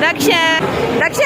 दक्ष दक्ष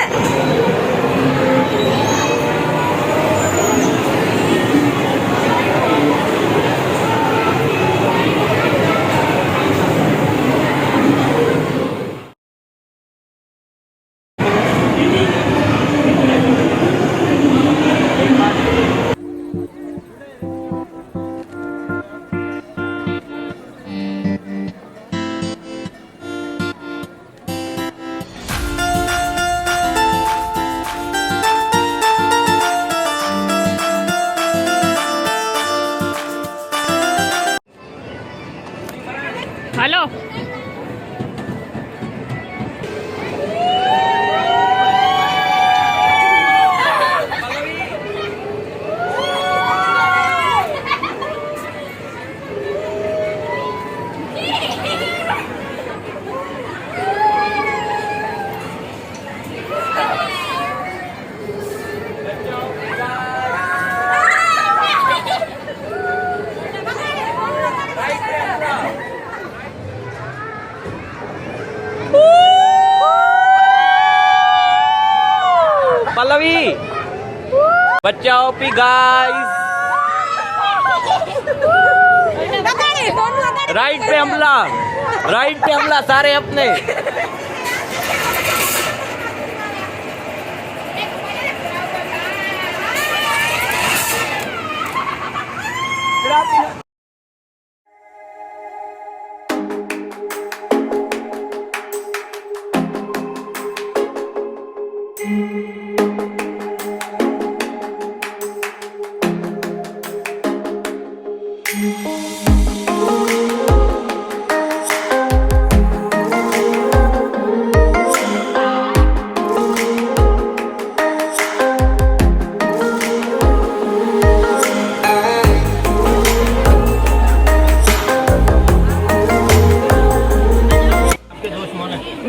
hello Pallavi बचाओ P guys right पे हमला सारे अपने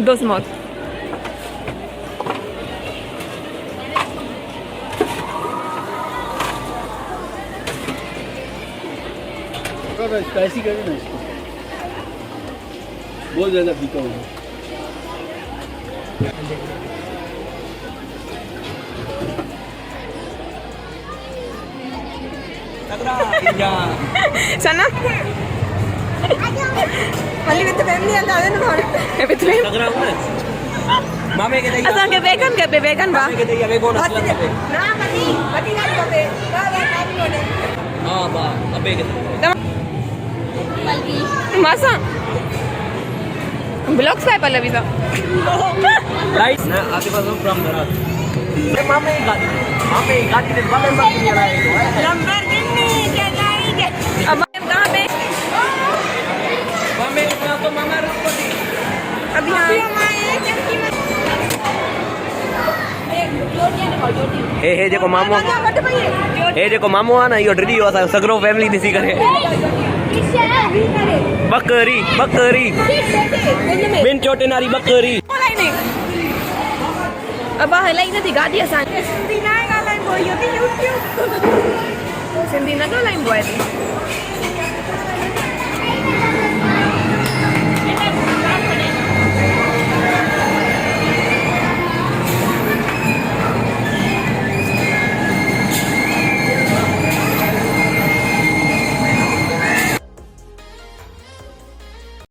दोस्त मौत स्पाइसी कर देना इसको बहुत ज़्यादा फीका होगा sana Mali with the family and the other one. With me. मामे के दैया असा के वेगन बा के दैया वेगन असला पे ना बटी ना पे बा काबी होने हां बा अबे के मासा ब्लॉग्स काय पल्लवी सा राइट ना आगे पास फ्रॉम दरात मामे गाड़ी ने बाले सब नहीं आ रहा है लंबरगिनी के जाएंगे अब हम कहां पे मामे का तो मामा रुको अभी हम आए चमकी में हे जेको मामो हे जेको मामो आहे न इहो ड्रिडी असां सगरो फैमिली ॾिसी करे बकरी बकरी ॿिनि चोटिन वारी बकरी अब हलाई नथी गाॾी असां सिंधी न ॻाल्हाइबो इहो त यूट्यूब सिंधी न ॻाल्हाइबो आहे